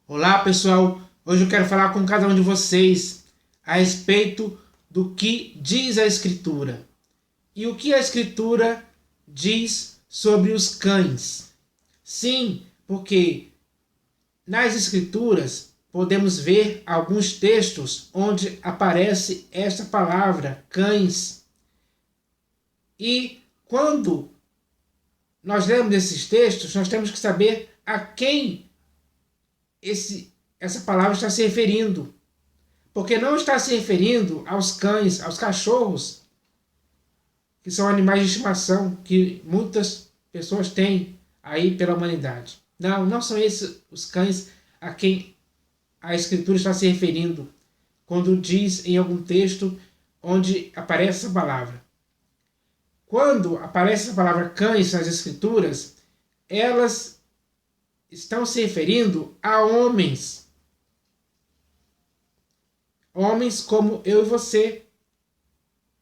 Olá pessoal, hoje eu quero falar com cada um de vocês a respeito do que diz a Escritura e o que a Escritura diz sobre os cães. Sim, porque nas Escrituras podemos ver alguns textos onde aparece esta palavra, cães. E quando nós lemos esses textos, nós temos que saber a quem essa palavra está se referindo. Porque não está se referindo aos cães, aos cachorros, que são animais de estimação que muitas pessoas têm aí pela humanidade. Não, não são esses os cães a quem a Escritura está se referindo quando diz em algum texto onde aparece essa palavra. Quando aparece a palavra cães nas Escrituras, elas estão se referindo a homens. Homens como eu e você.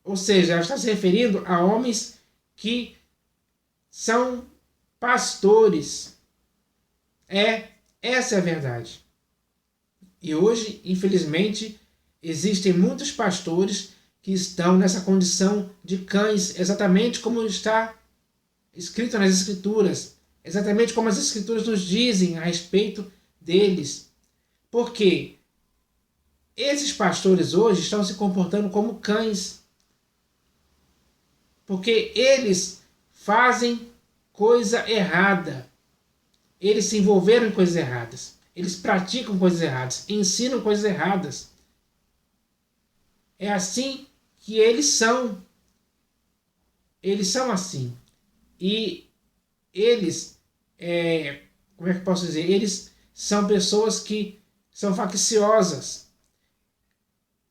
Ou seja, ela está se referindo a homens que são pastores. Essa é a verdade. E hoje, infelizmente, existem muitos pastores que estão nessa condição de cães, exatamente como está escrito nas Escrituras, exatamente como as Escrituras nos dizem a respeito deles. Por quê? Esses pastores hoje estão se comportando como cães, porque eles fazem coisa errada. Eles se envolveram em coisas erradas. Eles praticam coisas erradas, ensinam coisas erradas. É assim que eles são. Eles são assim. E eles, como é que eu posso dizer? Eles são pessoas que são facciosas.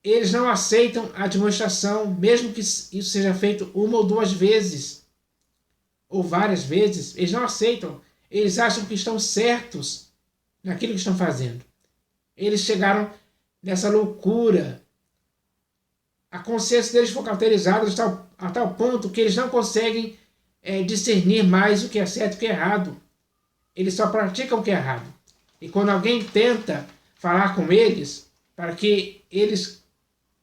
Eles não aceitam a demonstração, mesmo que isso seja feito uma ou duas vezes, ou várias vezes, eles não aceitam. Eles acham que estão certos naquilo que estão fazendo. Eles chegaram nessa loucura. A consciência deles foi cauterizada a tal ponto que eles não conseguem discernir mais o que é certo e o que é errado. Eles só praticam o que é errado. E quando alguém tenta falar com eles, para que eles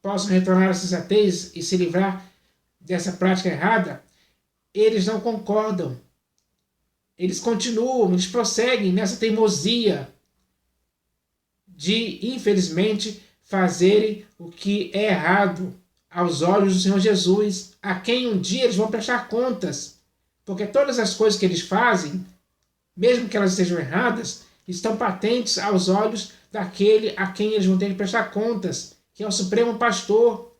possam retornar à sensatez e se livrar dessa prática errada, eles não concordam. Eles continuam, eles prosseguem nessa teimosia de, infelizmente, fazerem o que é errado aos olhos do Senhor Jesus, a quem um dia eles vão prestar contas. Porque todas as coisas que eles fazem, mesmo que elas sejam erradas, estão patentes aos olhos daquele a quem eles vão ter que prestar contas, que é o Supremo Pastor.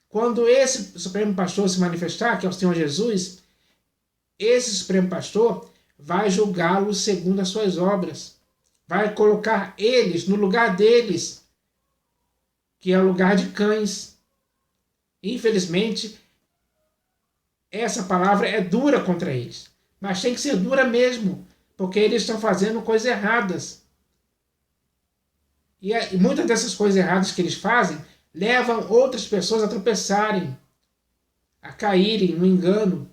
Quando esse Supremo Pastor se manifestar, que é o Senhor Jesus, esse Supremo Pastor vai julgá-los segundo as suas obras. Vai colocar eles no lugar deles, que é o lugar de cães. Infelizmente, essa palavra é dura contra eles. Mas tem que ser dura mesmo, porque eles estão fazendo coisas erradas. E muitas dessas coisas erradas que eles fazem levam outras pessoas a tropeçarem, a caírem no engano,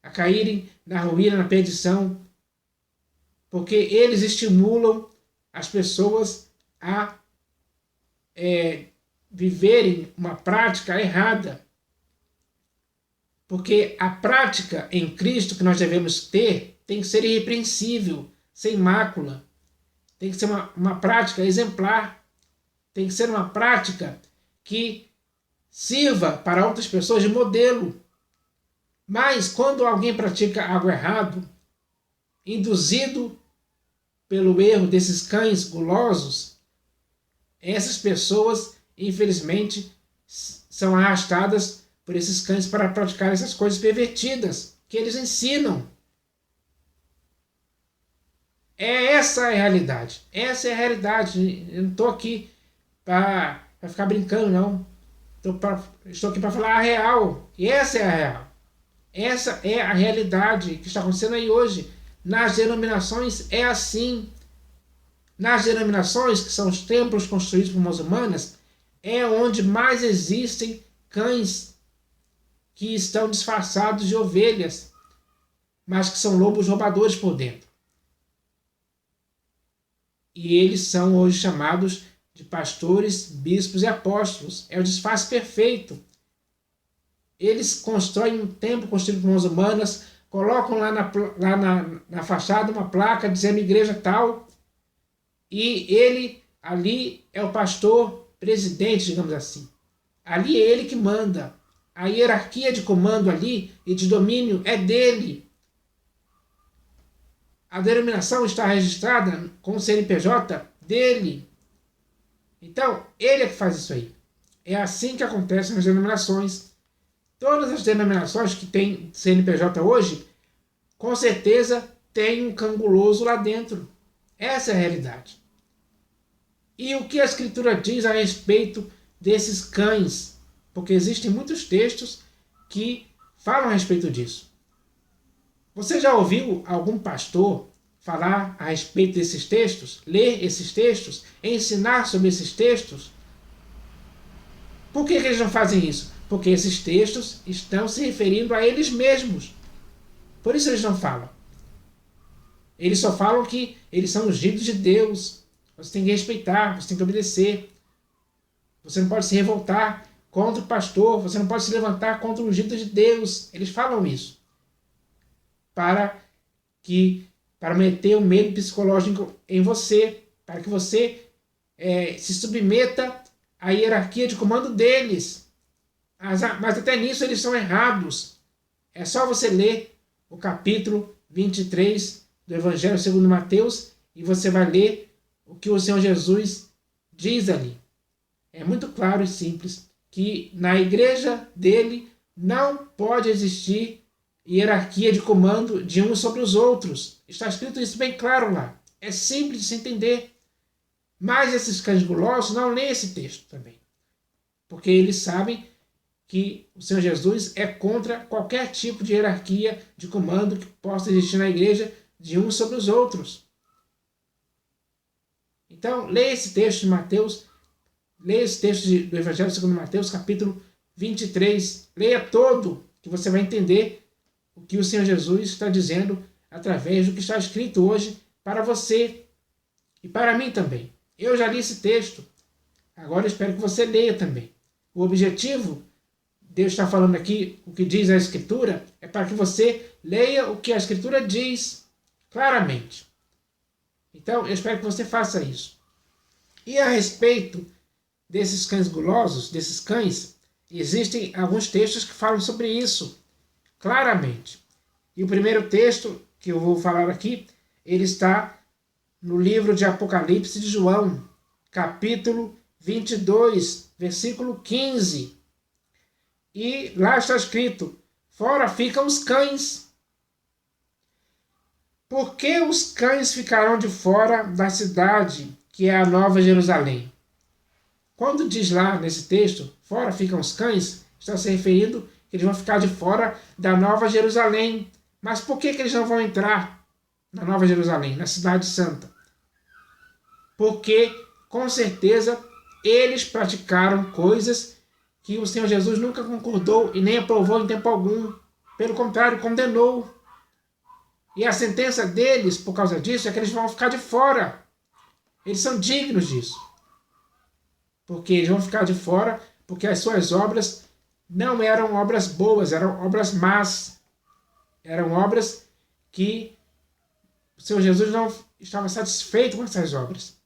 a caírem na ruína, na perdição, porque eles estimulam as pessoas a viverem uma prática errada. Porque a prática em Cristo que nós devemos ter tem que ser irrepreensível, sem mácula. Tem que ser uma prática exemplar. Tem que ser uma prática que sirva para outras pessoas de modelo. Mas quando alguém pratica algo errado, induzido pelo erro desses cães gulosos, essas pessoas, infelizmente, são arrastadas por esses cães para praticar essas coisas pervertidas que eles ensinam. Essa é a realidade. Essa é a realidade. Eu não estou aqui para ficar brincando, não. Estou aqui para falar a real. E essa é a real. Essa é a realidade que está acontecendo aí hoje. Nas denominações é assim. Nas denominações, que são os templos construídos por mãos humanas, é onde mais existem cães que estão disfarçados de ovelhas, mas que são lobos roubadores por dentro. E eles são hoje chamados de pastores, bispos e apóstolos. É o disfarce perfeito. Eles constroem um templo construído por mãos humanas, colocam lá na fachada uma placa dizendo igreja tal, e ele ali é o pastor presidente, digamos assim. Ali é ele que manda. A hierarquia de comando ali e de domínio é dele. A denominação está registrada com o CNPJ dele. Então, ele é que faz isso aí. É assim que acontece nas denominações. Todas as denominações que têm CNPJ hoje, com certeza tem um canguloso lá dentro. Essa é a realidade. E o que a Escritura diz a respeito desses cães? Porque existem muitos textos que falam a respeito disso. Você já ouviu algum pastor falar a respeito desses textos? Ler esses textos? Ensinar sobre esses textos? Por que eles não fazem isso? Porque esses textos estão se referindo a eles mesmos. Por isso eles não falam. Eles só falam que eles são ungidos de Deus. Você tem que respeitar, você tem que obedecer. Você não pode se revoltar contra o pastor, você não pode se levantar contra o ungido de Deus. Eles falam isso. Para meter o medo psicológico em você, para que você se submeta à hierarquia de comando deles. Mas até nisso eles são errados. É só você ler o capítulo 23 do Evangelho segundo Mateus e você vai ler o que o Senhor Jesus diz ali. É muito claro e simples que na igreja dele não pode existir hierarquia de comando de uns sobre os outros. Está escrito isso bem claro lá. É simples de se entender. Mas esses cães gulosos não leem esse texto também. Porque eles sabem que o Senhor Jesus é contra qualquer tipo de hierarquia de comando que possa existir na igreja de uns sobre os outros. Então, leia esse texto de Mateus, leia esse texto do Evangelho segundo Mateus, capítulo 23. Leia todo, que você vai entender o que o Senhor Jesus está dizendo através do que está escrito hoje para você e para mim também. Eu já li esse texto, agora espero que você leia também. O objetivo, Deus está falando aqui, o que diz a Escritura, é para que você leia o que a Escritura diz claramente. Então, eu espero que você faça isso. E a respeito desses cães gulosos, desses cães, existem alguns textos que falam sobre isso claramente. E o primeiro texto que eu vou falar aqui, ele está no livro de Apocalipse de João, capítulo 22, versículo 15. E lá está escrito: fora ficam os cães. Por que os cães ficarão de fora da cidade, que é a Nova Jerusalém? Quando diz lá nesse texto, fora ficam os cães, está se referindo que eles vão ficar de fora da Nova Jerusalém. Mas por que eles não vão entrar na Nova Jerusalém, na Cidade Santa? Porque, com certeza, eles praticaram coisas que o Senhor Jesus nunca concordou e nem aprovou em tempo algum. Pelo contrário, condenou. E a sentença deles, por causa disso, é que eles vão ficar de fora. Eles são dignos disso. Porque eles vão ficar de fora porque as suas obras não eram obras boas, eram obras más. Eram obras que o Senhor Jesus não estava satisfeito com essas obras.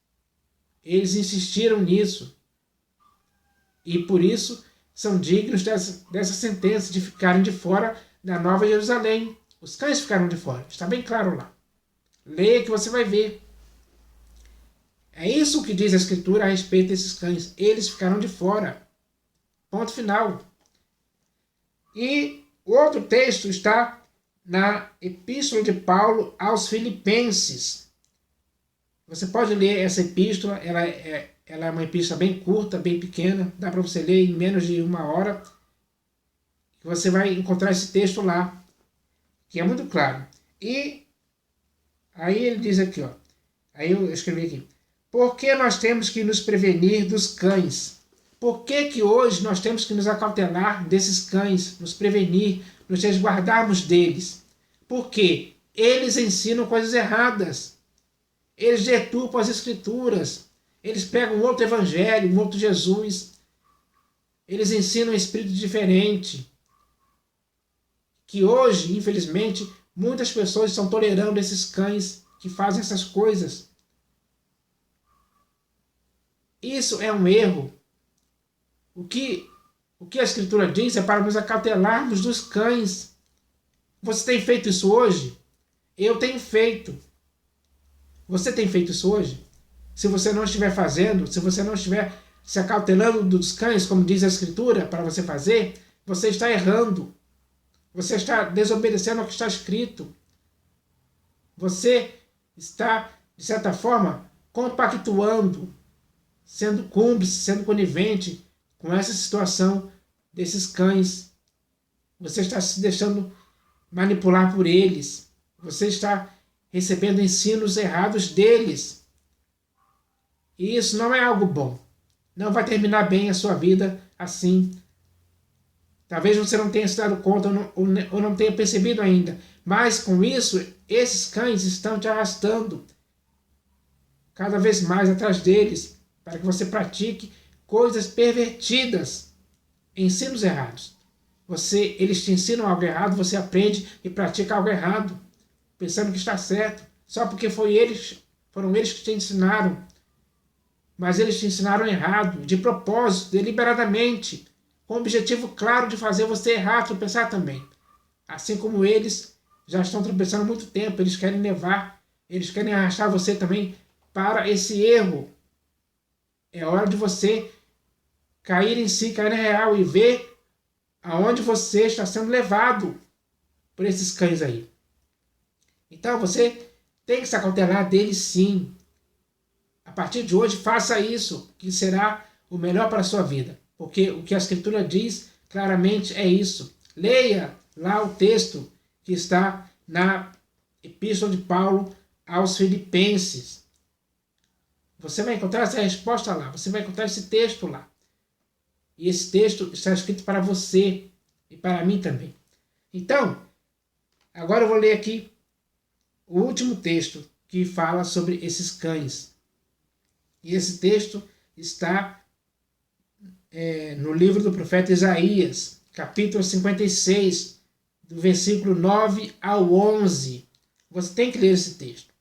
Eles insistiram nisso. E por isso são dignos dessa sentença de ficarem de fora da Nova Jerusalém. Os cães ficaram de fora. Está bem claro lá. Leia que você vai ver. É isso que diz a Escritura a respeito desses cães. Eles ficaram de fora. Ponto final. E o outro texto está na Epístola de Paulo aos Filipenses. Você pode ler essa epístola. Ela é uma epístola bem curta, bem pequena. Dá para você ler em menos de 1 hora. Você vai encontrar esse texto lá, que é muito claro. E aí ele diz aqui, ó. Aí eu escrevi aqui. Por que nós temos que nos prevenir dos cães? Por que hoje nós temos que nos acautelar desses cães, nos prevenir, nos resguardarmos deles? Porque eles ensinam coisas erradas. Eles deturpam as escrituras. Eles pegam um outro evangelho, um outro Jesus. Eles ensinam um espírito diferente. Que hoje, infelizmente, muitas pessoas estão tolerando esses cães que fazem essas coisas. Isso é um erro. O que a Escritura diz é para nos acautelarmos dos cães. Você tem feito isso hoje? Eu tenho feito. Você tem feito isso hoje? Se você não estiver fazendo, se você não estiver se acautelando dos cães, como diz a Escritura, para você fazer, você está errando. Você está desobedecendo ao que está escrito. Você está, de certa forma, compactuando, sendo cúmplice, sendo conivente com essa situação desses cães. Você está se deixando manipular por eles. Você está recebendo ensinos errados deles. E isso não é algo bom. Não vai terminar bem a sua vida assim. Talvez você não tenha se dado conta ou não tenha percebido ainda. Mas com isso, esses cães estão te arrastando cada vez mais atrás deles, para que você pratique coisas pervertidas, ensinos errados. Eles te ensinam algo errado, você aprende e pratica algo errado, pensando que está certo, só porque foram eles que te ensinaram. Mas eles te ensinaram errado, de propósito, deliberadamente, com o objetivo claro de fazer você errar, tropeçar também. Assim como eles já estão tropeçando há muito tempo, eles querem arrastar você também para esse erro. É hora de você cair em si, cair na real e ver aonde você está sendo levado por esses cães aí. Então você tem que se acautelar deles sim. A partir de hoje, faça isso, que será o melhor para a sua vida. Porque o que a Escritura diz claramente é isso. Leia lá o texto que está na Epístola de Paulo aos Filipenses. Você vai encontrar essa resposta lá. Você vai encontrar esse texto lá. E esse texto está escrito para você e para mim também. Então, agora eu vou ler aqui o último texto que fala sobre esses cães. E esse texto está no livro do profeta Isaías, capítulo 56, do versículo 9 ao 11. Você tem que ler esse texto,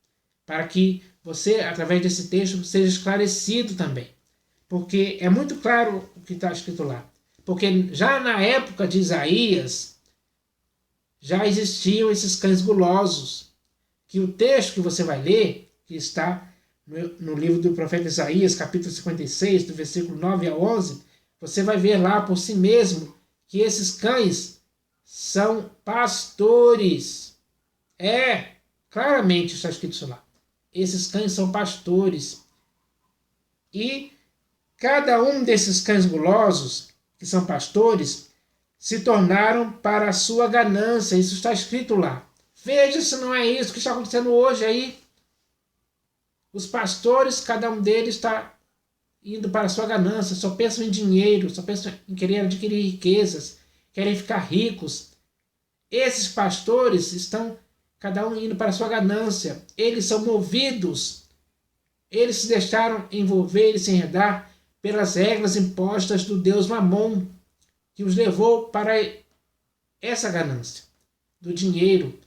para que você, através desse texto, seja esclarecido também. Porque é muito claro o que está escrito lá. Porque já na época de Isaías, já existiam esses cães gulosos. Que o texto que você vai ler, que está no livro do profeta Isaías, capítulo 56, do versículo 9 ao 11, você vai ver lá por si mesmo que esses cães são pastores. Claramente está escrito isso lá. Esses cães são pastores. E cada um desses cães gulosos, que são pastores, se tornaram para a sua ganância. Isso está escrito lá. Veja se não é isso que está acontecendo hoje aí. Os pastores, cada um deles está indo para a sua ganância, só pensam em dinheiro, só pensam em querer adquirir riquezas, querem ficar ricos. Esses pastores estão, cada um indo para a sua ganância. Eles são movidos, eles se deixaram envolver e se enredar pelas regras impostas do Deus Mamon, que os levou para essa ganância do dinheiro.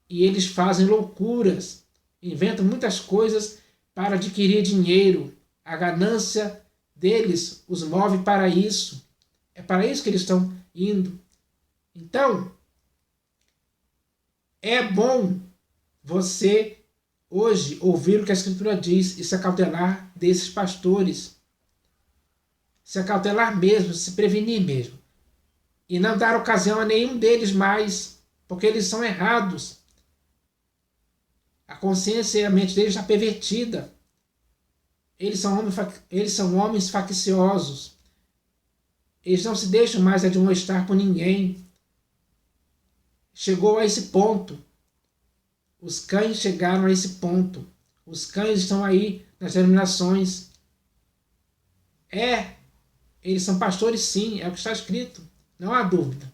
E eles fazem loucuras, inventam muitas coisas para adquirir dinheiro. A ganância deles os move para isso. É para isso que eles estão indo. Então, é bom você hoje ouvir o que a Escritura diz e se acautelar desses pastores. Se acautelar mesmo, se prevenir mesmo. E não dar ocasião a nenhum deles mais, porque eles são errados. A consciência e a mente deles está pervertida. Eles são homens facciosos. Eles não se deixam mais admoestar por ninguém. Chegou a esse ponto. Os cães chegaram a esse ponto. Os cães estão aí nas denominações. Eles são pastores sim, é o que está escrito. Não há dúvida.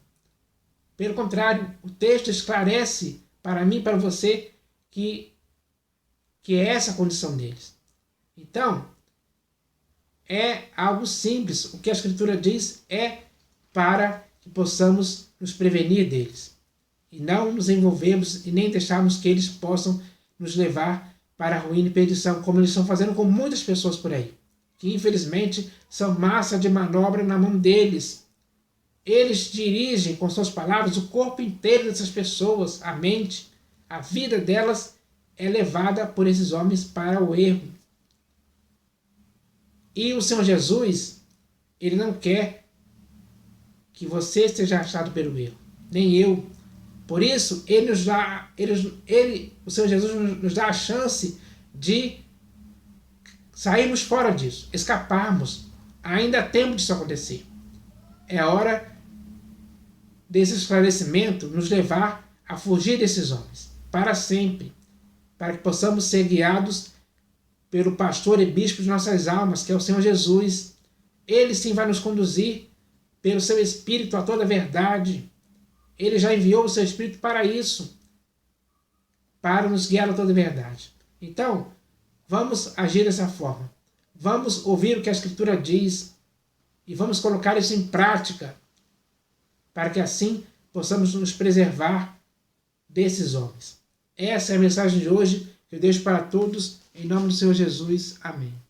Pelo contrário, o texto esclarece para mim e para você que que é essa a condição deles. Então, é algo simples. O que a Escritura diz é para que possamos nos prevenir deles e não nos envolvermos e nem deixarmos que eles possam nos levar para a ruína e perdição, como eles estão fazendo com muitas pessoas por aí, que infelizmente são massa de manobra na mão deles. Eles dirigem com suas palavras o corpo inteiro dessas pessoas, a mente, a vida delas é levada por esses homens para o erro. E o Senhor Jesus, ele não quer que você esteja achado pelo erro, nem eu. Por isso, o Senhor Jesus nos dá a chance de sairmos fora disso, escaparmos. Ainda há tempo disso acontecer. É hora desse esclarecimento nos levar a fugir desses homens, para sempre, para que possamos ser guiados pelo pastor e bispo de nossas almas, que é o Senhor Jesus. Ele sim vai nos conduzir pelo seu Espírito a toda a verdade. Ele já enviou o seu Espírito para isso, para nos guiar a toda a verdade. Então, vamos agir dessa forma. Vamos ouvir o que a Escritura diz e vamos colocar isso em prática, para que assim possamos nos preservar desses homens. Essa é a mensagem de hoje que eu deixo para todos, em nome do Senhor Jesus. Amém.